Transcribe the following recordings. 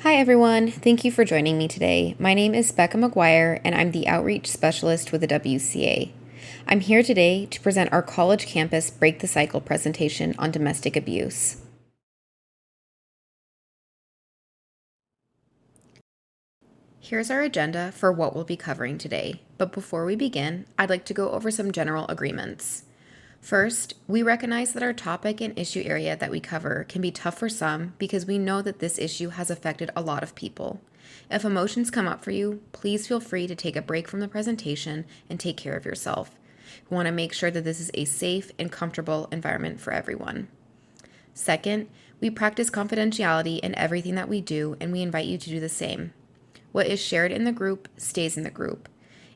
Hi, everyone. Thank you for joining me today. My name is Becca McGuire, and I'm the Outreach Specialist with the WCA. I'm here today to present our college campus Break the Cycle presentation on domestic abuse. Here's our agenda for what we'll be covering today, but before we begin, I'd like to go over some general agreements. First, we recognize that our topic and issue area that we cover can be tough for some because we know that this issue has affected a lot of people. If emotions come up for you, please feel free to take a break from the presentation and take care of yourself. We want to make sure that this is a safe and comfortable environment for everyone. Second, we practice confidentiality in everything that we do, and we invite you to do the same. What is shared in the group stays in the group.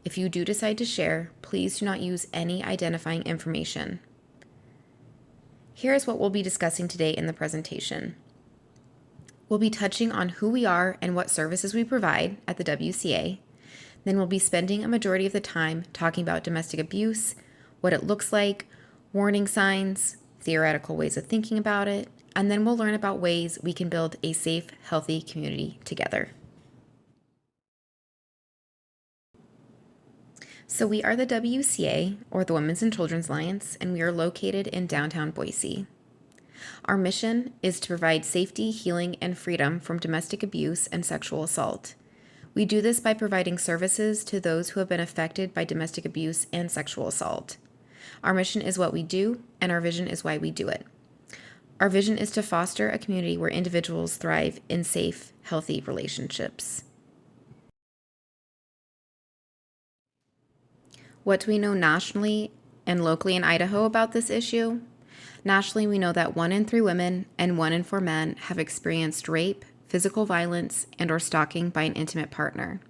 If you do decide to share, please do not use any identifying information. Here is what we'll be discussing today in the presentation. We'll be touching on who we are and what services we provide at the WCA. Then we'll be spending a majority of the time talking about domestic abuse, what it looks like, warning signs, theoretical ways of thinking about it, and then we'll learn about ways we can build a safe, healthy community together. So we are the WCA, or the Women's and Children's Alliance, and we are located in downtown Boise. Our mission is to provide safety, healing, and freedom from domestic abuse and sexual assault. We do this by providing services to those who have been affected by domestic abuse and sexual assault. Our mission is what we do, and our vision is why we do it. Our vision is to foster a community where individuals thrive in safe, healthy relationships. What do we know nationally and locally in Idaho about this issue? Nationally, we know that 1 in 3 women and 1 in 4 men have experienced rape, physical violence, and/or stalking by an intimate partner.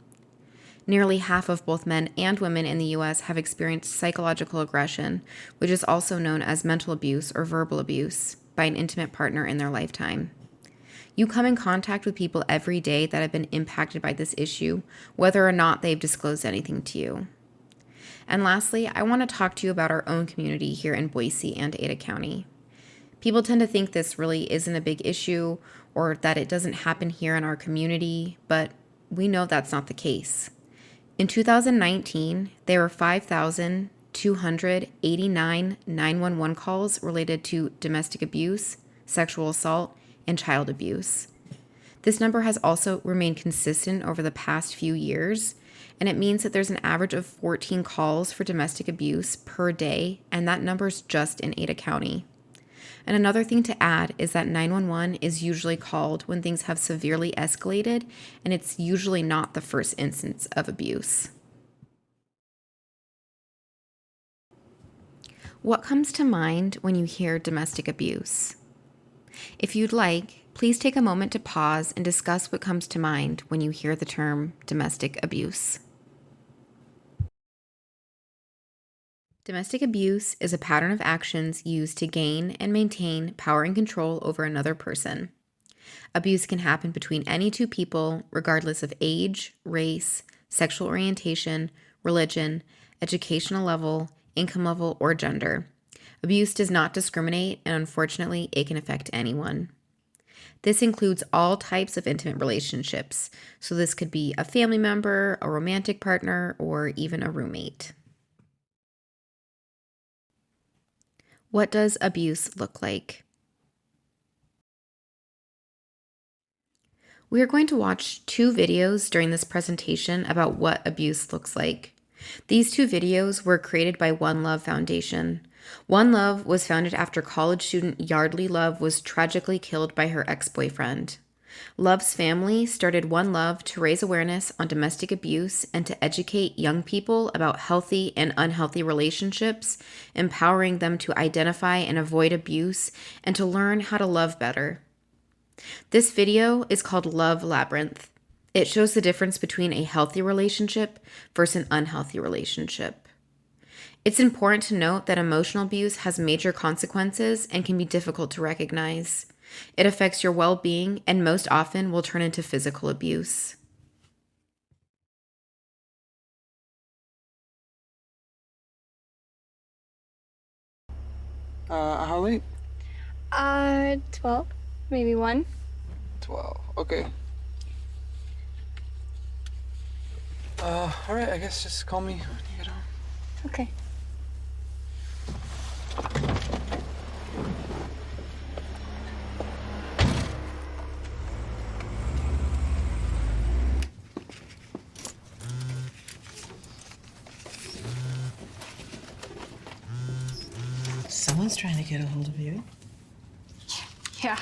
Nearly half of both men and women in the U.S. have experienced psychological aggression, which is also known as mental abuse or verbal abuse, by an intimate partner in their lifetime. You come in contact with people every day that have been impacted by this issue, whether or not they've disclosed anything to you. And lastly, I want to talk to you about our own community here in Boise and Ada County. People tend to think this really isn't a big issue or that it doesn't happen here in our community, but we know that's not the case. In 2019, there were 5,289 911 calls related to domestic abuse, sexual assault, and child abuse. This number has also remained consistent over the past few years, and it means that there's an average of 14 calls for domestic abuse per day, and that number is just in Ada County. And another thing to add is that 911 is usually called when things have severely escalated, and it's usually not the first instance of abuse. What comes to mind when you hear domestic abuse? If you'd like, please take a moment to pause and discuss what comes to mind when you hear the term domestic abuse. Domestic abuse is a pattern of actions used to gain and maintain power and control over another person. Abuse can happen between any two people, regardless of age, race, sexual orientation, religion, educational level, income level, or gender. Abuse does not discriminate, and unfortunately, it can affect anyone. This includes all types of intimate relationships, so this could be a family member, a romantic partner, or even a roommate. What does abuse look like? We are going to watch 2 videos during this presentation about what abuse looks like. These 2 videos were created by One Love Foundation. One Love was founded after college student Yardley Love was tragically killed by her ex-boyfriend. Love's family started One Love to raise awareness on domestic abuse and to educate young people about healthy and unhealthy relationships, empowering them to identify and avoid abuse and to learn how to love better. This video is called Love Labyrinth. It shows the difference between a healthy relationship versus an unhealthy relationship. It's important to note that emotional abuse has major consequences and can be difficult to recognize. It affects your well-being and most often will turn into physical abuse. How late? 12, maybe 1. 12. Okay. All right, I guess just call me when you get home. Okay. Someone's trying to get a hold of you. Yeah.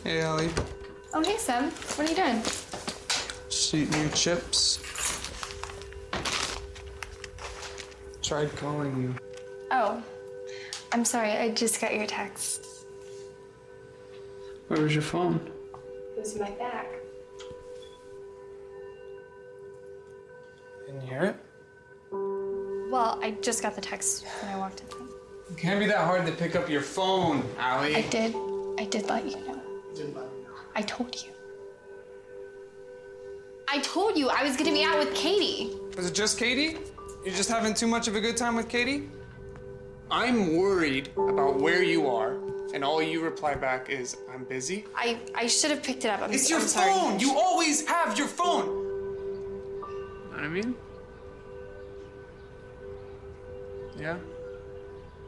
Hey, Allie. Oh, hey, Seb. What are you doing? Just eating your chips. Tried calling you. Oh, I'm sorry. I just got your text. Where was your phone? It was in my bag. Didn't you hear it? Well, I just got the text when I walked in. It can't be that hard to pick up your phone, Allie. I did let you know. Didn't let me know. I told you. I told you I was gonna be out with Katie. Was it just Katie? You're just having too much of a good time with Katie? I'm worried about where you are, and all you reply back is, I'm busy. I should have picked it up. It's your I'm sorry. phone! You always have your phone! Know what I mean? Yeah?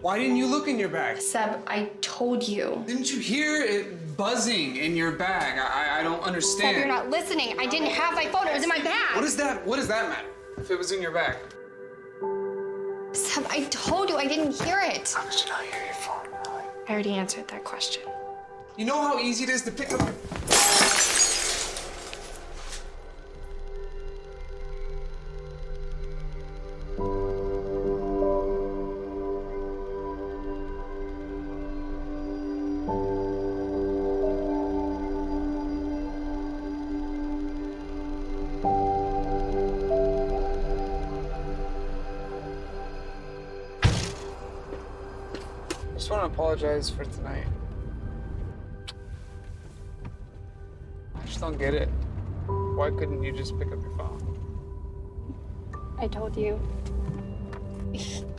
Why didn't you look in your bag? Seb, I told you. Didn't you hear it buzzing in your bag? I don't understand. Seb, you're not listening. I didn't have my phone. It was in my bag. What does that matter? If it was in your bag? Seb, I told you I didn't hear it. How did you not hear your phone, Allie? I already answered that question. You know how easy it is to pick up... I just want to apologize for tonight. I just don't get it. Why couldn't you just pick up your phone? I told you.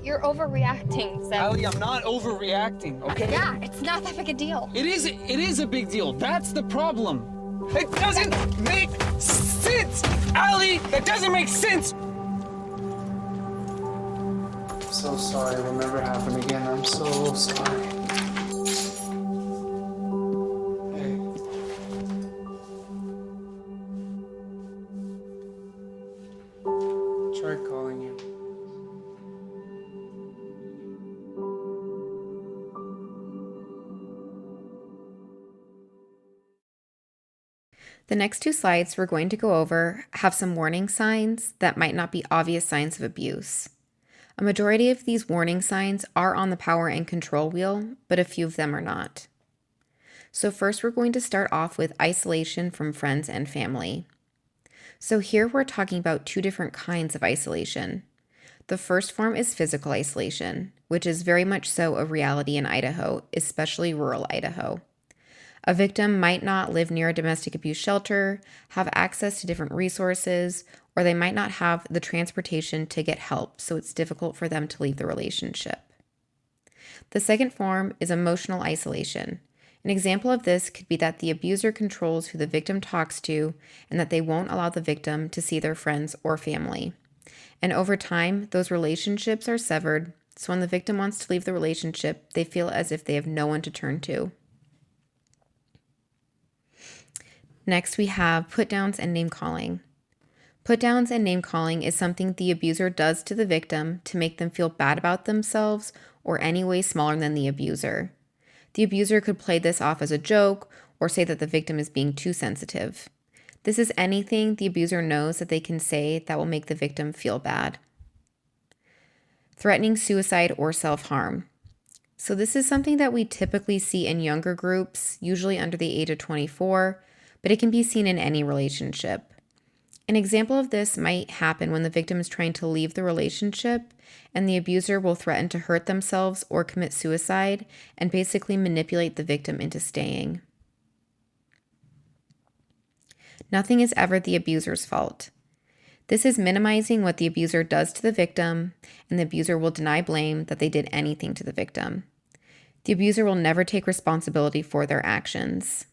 You're overreacting, Seb. Allie, I'm not overreacting, okay? Yeah, it's not that big a deal. It is a big deal. That's the problem. It doesn't make sense! Allie, that doesn't make sense! I'm so sorry. It'll never happen again. I'm so sorry. Hey. Tried calling you. The next two slides we're going to go over have some warning signs that might not be obvious signs of abuse. A majority of these warning signs are on the power and control wheel, but a few of them are not. So first we're going to start off with isolation from friends and family. So here we're talking about two different kinds of isolation. The first form is physical isolation, which is very much so a reality in Idaho, especially rural Idaho. A victim might not live near a domestic abuse shelter, have access to different resources, or they might not have the transportation to get help, so it's difficult for them to leave the relationship. The second form is emotional isolation. An example of this could be that the abuser controls who the victim talks to and that they won't allow the victim to see their friends or family. And over time, those relationships are severed, so when the victim wants to leave the relationship, they feel as if they have no one to turn to. Next, we have put-downs and name-calling. Put-downs and name-calling is something the abuser does to the victim to make them feel bad about themselves or any way smaller than the abuser. The abuser could play this off as a joke or say that the victim is being too sensitive. This is anything the abuser knows that they can say that will make the victim feel bad. Threatening suicide or self-harm. So this is something that we typically see in younger groups, usually under the age of 24, but it can be seen in any relationship. An example of this might happen when the victim is trying to leave the relationship and the abuser will threaten to hurt themselves or commit suicide and basically manipulate the victim into staying. Nothing is ever the abuser's fault. This is minimizing what the abuser does to the victim, and the abuser will deny blame that they did anything to the victim. The abuser will never take responsibility for their actions.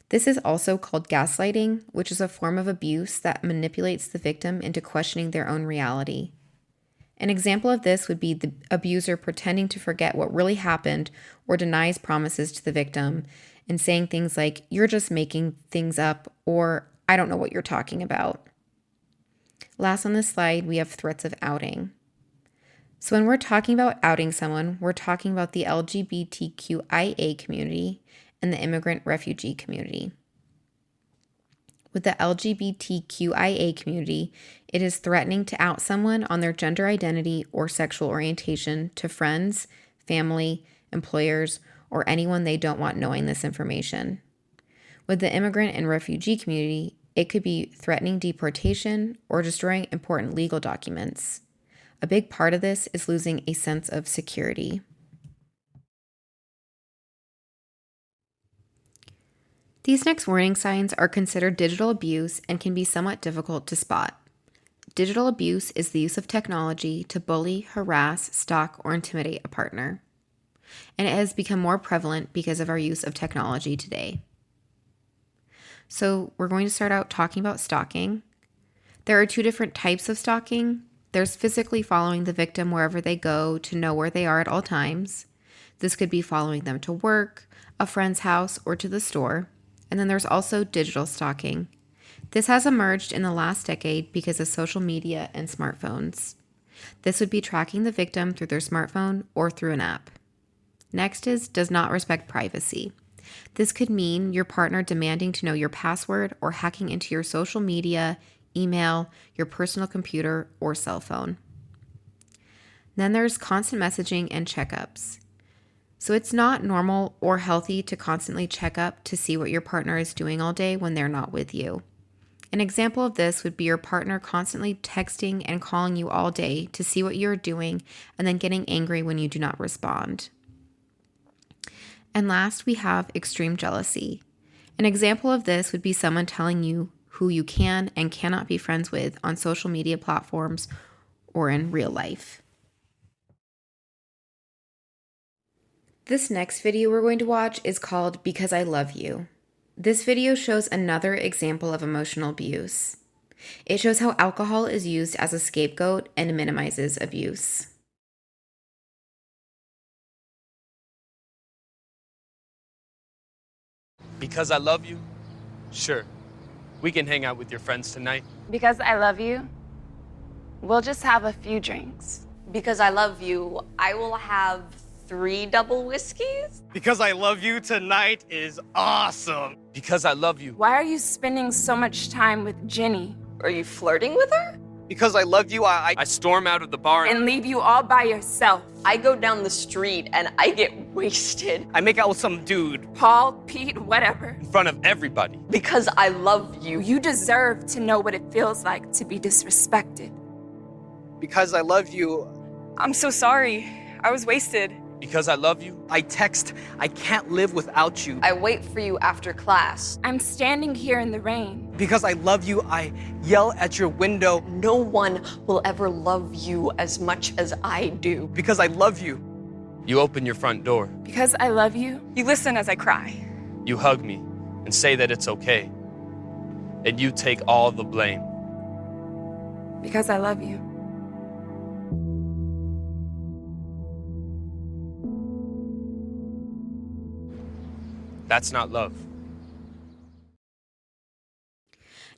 This is also called gaslighting, which is a form of abuse that manipulates the victim into questioning their own reality. An example of this would be the abuser pretending to forget what really happened or denies promises to the victim and saying things like, "You're just making things up," or "I don't know what you're talking about." Last on this slide, we have threats of outing. So when we're talking about outing someone, we're talking about the LGBTQIA community and the immigrant refugee community. With the LGBTQIA community, it is threatening to out someone on their gender identity or sexual orientation to friends, family, employers, or anyone they don't want knowing this information. With the immigrant and refugee community, it could be threatening deportation or destroying important legal documents. A big part of this is losing a sense of security. These next warning signs are considered digital abuse and can be somewhat difficult to spot. Digital abuse is the use of technology to bully, harass, stalk, or intimidate a partner. And it has become more prevalent because of our use of technology today. So we're going to start out talking about stalking. There are two different types of stalking. There's physically following the victim wherever they go to know where they are at all times. This could be following them to work, a friend's house, or to the store. And then there's also digital stalking. This has emerged in the last decade because of social media and smartphones. This would be tracking the victim through their smartphone or through an app. Next is does not respect privacy. This could mean your partner demanding to know your password or hacking into your social media, email, your personal computer, or cell phone. Then there's constant messaging and checkups. So it's not normal or healthy to constantly check up to see what your partner is doing all day when they're not with you. An example of this would be your partner constantly texting and calling you all day to see what you're doing and then getting angry when you do not respond. And last, we have extreme jealousy. An example of this would be someone telling you who you can and cannot be friends with on social media platforms or in real life. This next video we're going to watch is called Because I Love You. This video shows another example of emotional abuse. It shows how alcohol is used as a scapegoat and minimizes abuse. Because I love you? Sure. We can hang out with your friends tonight. Because I love you, we'll just have a few drinks. Because I love you, I will have 3 double whiskeys. Because I love you tonight is awesome. Because I love you. Why are you spending so much time with Jenny Are you flirting with her? Because I love you, I storm out of the bar and leave you all by yourself? I go down the street and I get wasted. I make out with some dude. Paul, Pete, whatever. in front of everybody. Because I love you. You deserve to know what it feels like to be disrespected. Because I love you, I'm so sorry. I was wasted. Because I love you. I text, I can't live without you. I wait for you after class. I'm standing here in the rain. Because I love you, I yell at your window. No one will ever love you as much as I do. Because I love you. You open your front door. Because I love you, You listen as I cry. You hug me and say that it's okay. And you take all the blame. because I love you. That's not love.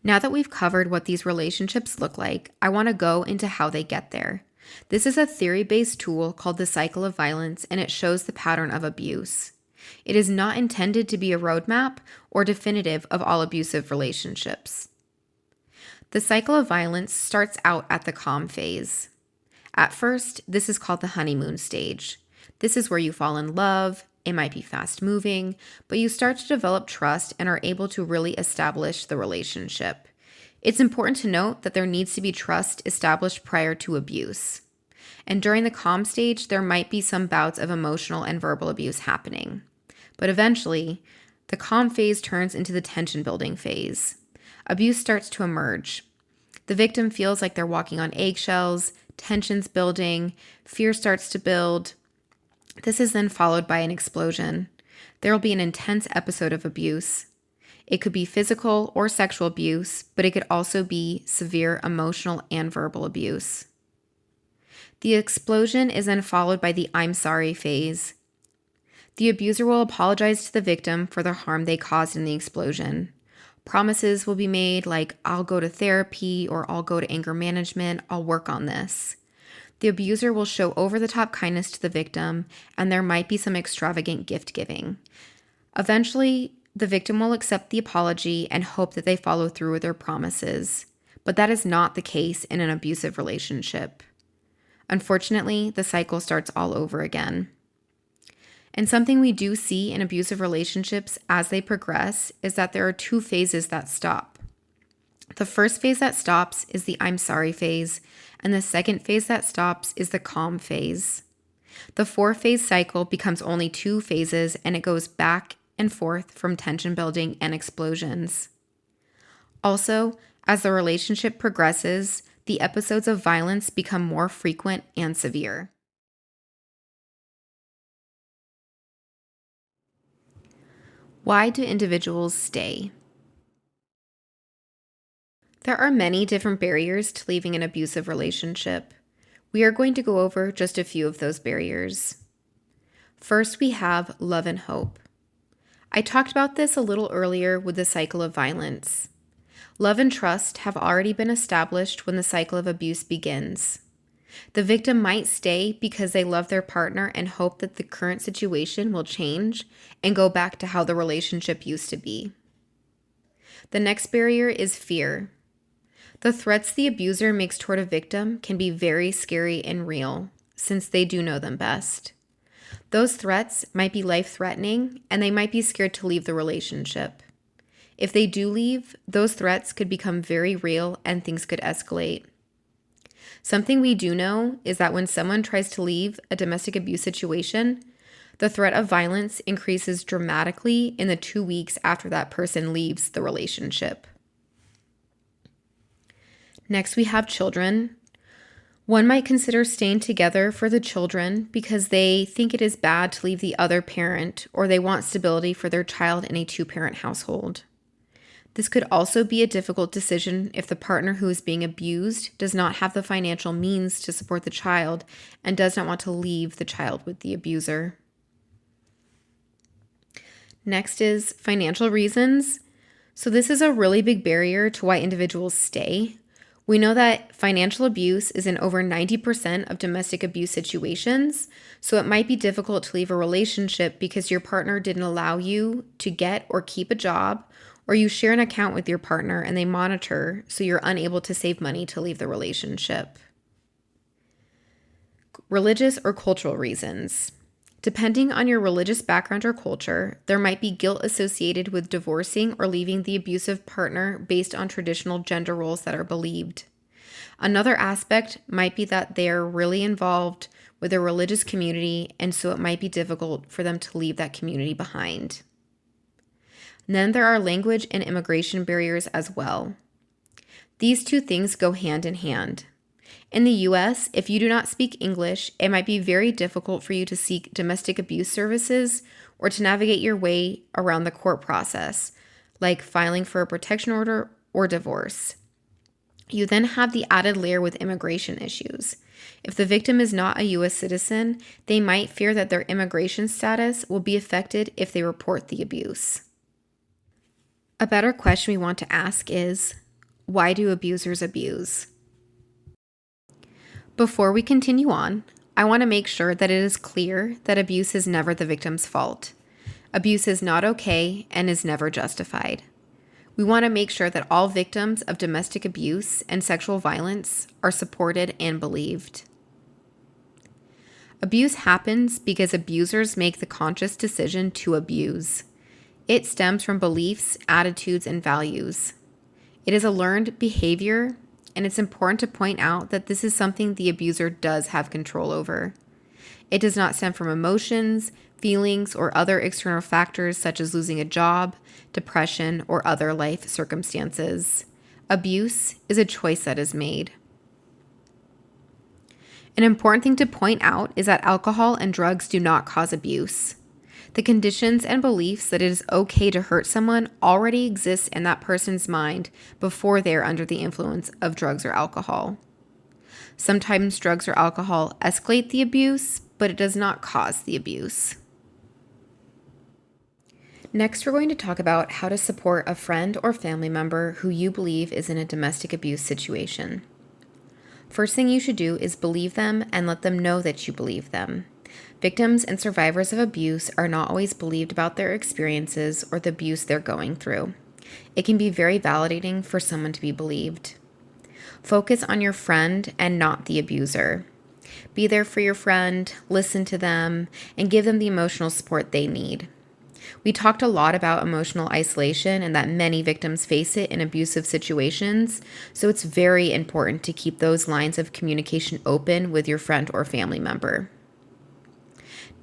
Now that we've covered what these relationships look like, I want to go into how they get there. This is a theory-based tool called the cycle of violence, and it shows the pattern of abuse. It is not intended to be a roadmap or definitive of all abusive relationships. The cycle of violence starts out at the calm phase. At first, this is called the honeymoon stage. This is where you fall in love. It might be fast moving, but you start to develop trust and are able to really establish the relationship. It's important to note that there needs to be trust established prior to abuse. And during the calm stage, there might be some bouts of emotional and verbal abuse happening. But eventually, the calm phase turns into the tension building phase. Abuse starts to emerge. The victim feels like they're walking on eggshells, tension's building, fear starts to build. This is then followed by an explosion. There will be an intense episode of abuse. It could be physical or sexual abuse, but it could also be severe emotional and verbal abuse. The explosion is then followed by the I'm sorry phase. The abuser will apologize to the victim for the harm they caused in the explosion. Promises will be made like, I'll go to therapy, or I'll go to anger management, I'll work on this. The abuser will show over-the-top kindness to the victim, and there might be some extravagant gift giving. Eventually, the victim will accept the apology and hope that they follow through with their promises. But that is not the case in an abusive relationship. Unfortunately, the cycle starts all over again. And something we do see in abusive relationships as they progress is that there are two phases that stop. The first phase that stops is the I'm sorry phase, and the second phase that stops is the calm phase. The 4-phase cycle becomes only 2 phases, and it goes back and forth from tension building and explosions. Also, as the relationship progresses, the episodes of violence become more frequent and severe. Why do individuals stay? There are many different barriers to leaving an abusive relationship. We are going to go over just a few of those barriers. First, we have love and hope. I talked about this a little earlier with the cycle of violence. Love and trust have already been established when the cycle of abuse begins. The victim might stay because they love their partner and hope that the current situation will change and go back to how the relationship used to be. The next barrier is fear. The threats the abuser makes toward a victim can be very scary and real, since they do know them best. Those threats might be life-threatening, and they might be scared to leave the relationship. If they do leave, those threats could become very real and things could escalate. Something we do know is that when someone tries to leave a domestic abuse situation, the threat of violence increases dramatically in the 2 weeks after that person leaves the relationship. Next, we have children. One might consider staying together for the children because they think it is bad to leave the other parent, or they want stability for their child in a 2-parent household. This could also be a difficult decision if the partner who is being abused does not have the financial means to support the child and does not want to leave the child with the abuser. Next is financial reasons. So this is a really big barrier to why individuals stay. We know that financial abuse is in over 90% of domestic abuse situations, so it might be difficult to leave a relationship because your partner didn't allow you to get or keep a job, or you share an account with your partner and they monitor, so you're unable to save money to leave the relationship. Religious or cultural reasons. Depending on your religious background or culture, there might be guilt associated with divorcing or leaving the abusive partner based on traditional gender roles that are believed. Another aspect might be that they are really involved with their religious community, and so it might be difficult for them to leave that community behind. And then there are language and immigration barriers as well. These two things go hand in hand. In the US, if you do not speak English, it might be very difficult for you to seek domestic abuse services or to navigate your way around the court process, like filing for a protection order or divorce. You then have the added layer with immigration issues. If the victim is not a US citizen, they might fear that their immigration status will be affected if they report the abuse. A better question we want to ask is, why do abusers abuse? Before we continue on, I want to make sure that it is clear that abuse is never the victim's fault. Abuse is not okay and is never justified. We want to make sure that all victims of domestic abuse and sexual violence are supported and believed. Abuse happens because abusers make the conscious decision to abuse. It stems from beliefs, attitudes, and values. It is a learned behavior, and it's important to point out that this is something the abuser does have control over. It does not stem from emotions, feelings, or other external factors such as losing a job, depression, or other life circumstances. Abuse is a choice that is made. An important thing to point out is that alcohol and drugs do not cause abuse. The conditions and beliefs that it is okay to hurt someone already exist in that person's mind before they are under the influence of drugs or alcohol. Sometimes drugs or alcohol escalate the abuse, but it does not cause the abuse. Next, we're going to talk about how to support a friend or family member who you believe is in a domestic abuse situation. First thing you should do is believe them and let them know that you believe them. Victims and survivors of abuse are not always believed about their experiences or the abuse they're going through. It can be very validating for someone to be believed. Focus on your friend and not the abuser. Be there for your friend, listen to them, and give them the emotional support they need. We talked a lot about emotional isolation and that many victims face it in abusive situations, so it's very important to keep those lines of communication open with your friend or family member.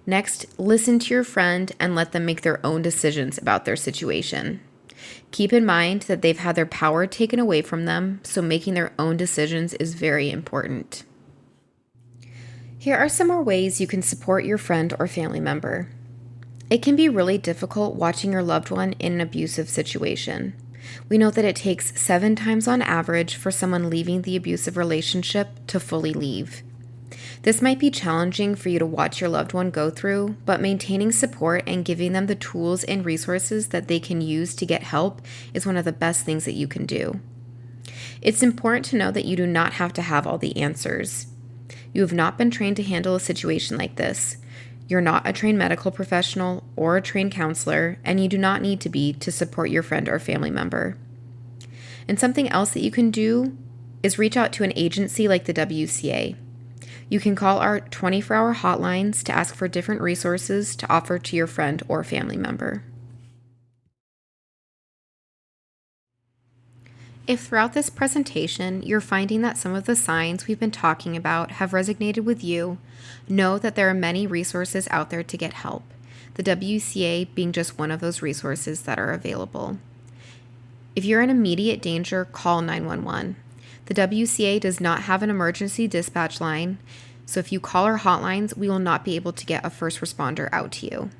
Next, listen to your friend and let them make their own decisions about their situation. Keep in mind that they've had their power taken away from them, so making their own decisions is very important. Here are some more ways you can support your friend or family member. It can be really difficult watching your loved one in an abusive situation. We know that it takes 7 times on average for someone leaving the abusive relationship to fully leave. This might be challenging for you to watch your loved one go through, but maintaining support and giving them the tools and resources that they can use to get help is one of the best things that you can do. It's important to know that you do not have to have all the answers. You have not been trained to handle a situation like this. You're not a trained medical professional or a trained counselor, and you do not need to be to support your friend or family member. And something else that you can do is reach out to an agency like the WCA. You can call our 24-hour hotlines to ask for different resources to offer to your friend or family member. If throughout this presentation you're finding that some of the signs we've been talking about have resonated with you, know that there are many resources out there to get help, the WCA being just one of those resources that are available. If you're in immediate danger, call 911. The WCA does not have an emergency dispatch line, so if you call our hotlines, we will not be able to get a first responder out to you.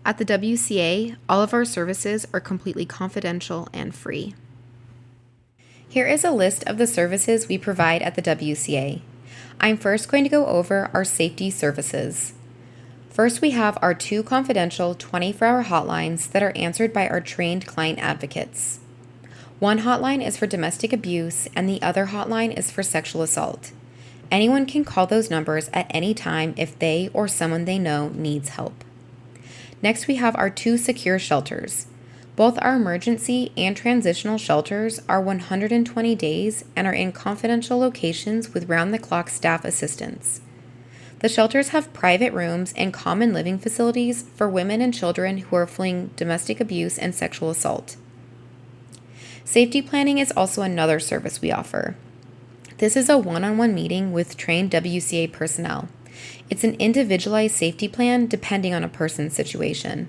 At the WCA, all of our services are completely confidential and free. Here is a list of the services we provide at the WCA. I'm first going to go over our safety services. First, we have our 2 confidential 24-hour hotlines that are answered by our trained client advocates. One hotline is for domestic abuse, and the other hotline is for sexual assault. Anyone can call those numbers at any time if they or someone they know needs help. Next, we have our 2 secure shelters. Both our emergency and transitional shelters are 120 days and are in confidential locations with round-the-clock staff assistance. The shelters have private rooms and common living facilities for women and children who are fleeing domestic abuse and sexual assault. Safety planning is also another service we offer. This is a one-on-one meeting with trained WCA personnel. It's an individualized safety plan depending on a person's situation.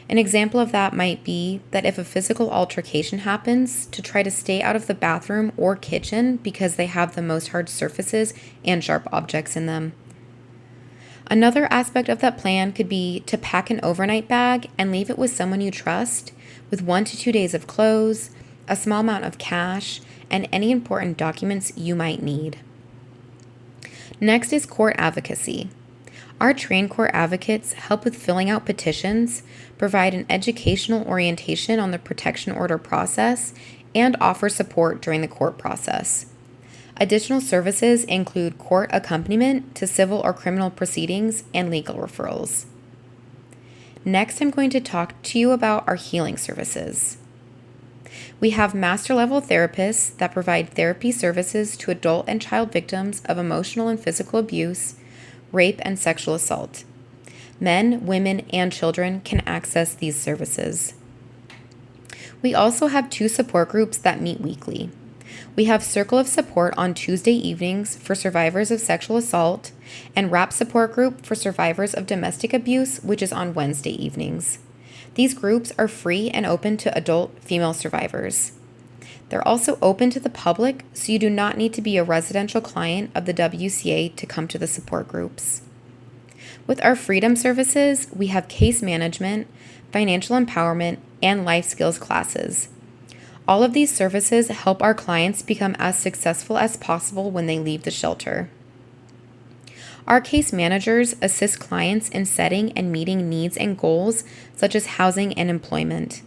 An example of that might be that if a physical altercation happens, to try to stay out of the bathroom or kitchen because they have the most hard surfaces and sharp objects in them. Another aspect of that plan could be to pack an overnight bag and leave it with someone you trust, with 1 to 2 days of clothes, a small amount of cash, and any important documents you might need. Next is court advocacy. Our trained court advocates help with filling out petitions, provide an educational orientation on the protection order process, and offer support during the court process. Additional services include court accompaniment to civil or criminal proceedings and legal referrals. Next, I'm going to talk to you about our healing services. We have master-level therapists that provide therapy services to adult and child victims of emotional and physical abuse, rape, and sexual assault. Men, women, and children can access these services. We also have 2 support groups that meet weekly. We have Circle of Support on Tuesday evenings for survivors of sexual assault, and WRAP Support Group for survivors of domestic abuse, which is on Wednesday evenings. These groups are free and open to adult female survivors. They're also open to the public, so you do not need to be a residential client of the WCA to come to the support groups. With our freedom services, we have case management, financial empowerment, and life skills classes. All of these services help our clients become as successful as possible when they leave the shelter. Our case managers assist clients in setting and meeting needs and goals such as housing and employment.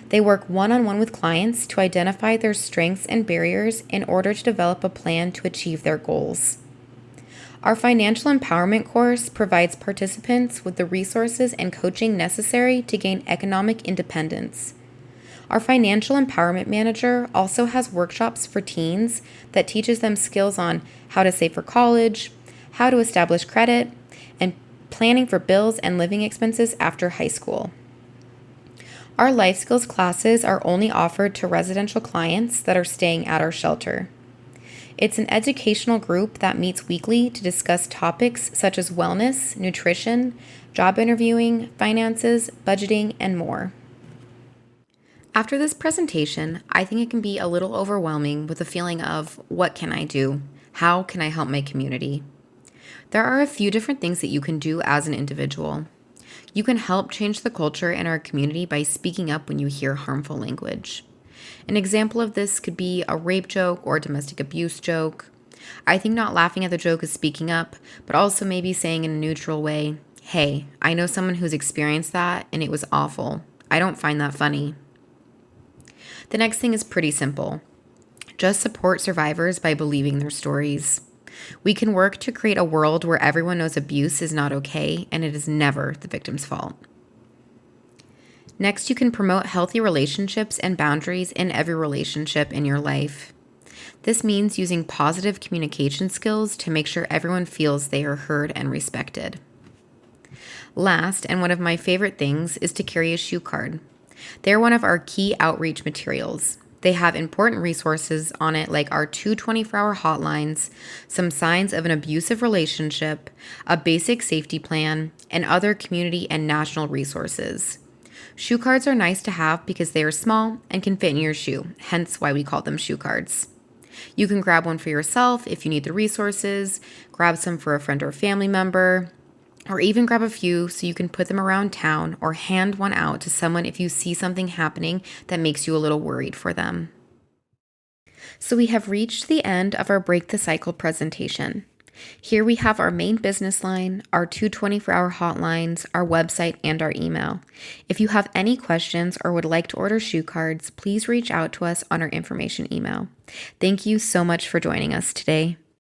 They work one-on-one with clients to identify their strengths and barriers in order to develop a plan to achieve their goals. Our financial empowerment course provides participants with the resources and coaching necessary to gain economic independence. Our financial empowerment manager also has workshops for teens that teaches them skills on how to save for college, how to establish credit, and planning for bills and living expenses after high school. Our life skills classes are only offered to residential clients that are staying at our shelter. It's an educational group that meets weekly to discuss topics such as wellness, nutrition, job interviewing, finances, budgeting, and more. After this presentation, I think it can be a little overwhelming with a feeling of, what can I do? How can I help my community? There are a few different things that you can do as an individual. You can help change the culture in our community by speaking up when you hear harmful language. An example of this could be a rape joke or domestic abuse joke. I think not laughing at the joke is speaking up, but also maybe saying in a neutral way, hey, I know someone who's experienced that and it was awful. I don't find that funny. The next thing is pretty simple. Just support survivors by believing their stories. We can work to create a world where everyone knows abuse is not okay and it is never the victim's fault. Next, you can promote healthy relationships and boundaries in every relationship in your life. This means using positive communication skills to make sure everyone feels they are heard and respected. Last, and one of my favorite things, is to carry a shoe card. They're one of our key outreach materials. They have important resources on it like our 2 24-hour hotlines, some signs of an abusive relationship, a basic safety plan, and other community and national resources. Shoe cards are nice to have because they are small and can fit in your shoe, hence why we call them shoe cards. You can grab one for yourself if you need the resources, grab some for a friend or family member, or even grab a few so you can put them around town or hand one out to someone if you see something happening that makes you a little worried for them. So we have reached the end of our Break the Cycle presentation. Here we have our main business line, our 2 24-hour hotlines, our website, and our email. If you have any questions or would like to order shoe cards, please reach out to us on our information email. Thank you so much for joining us today.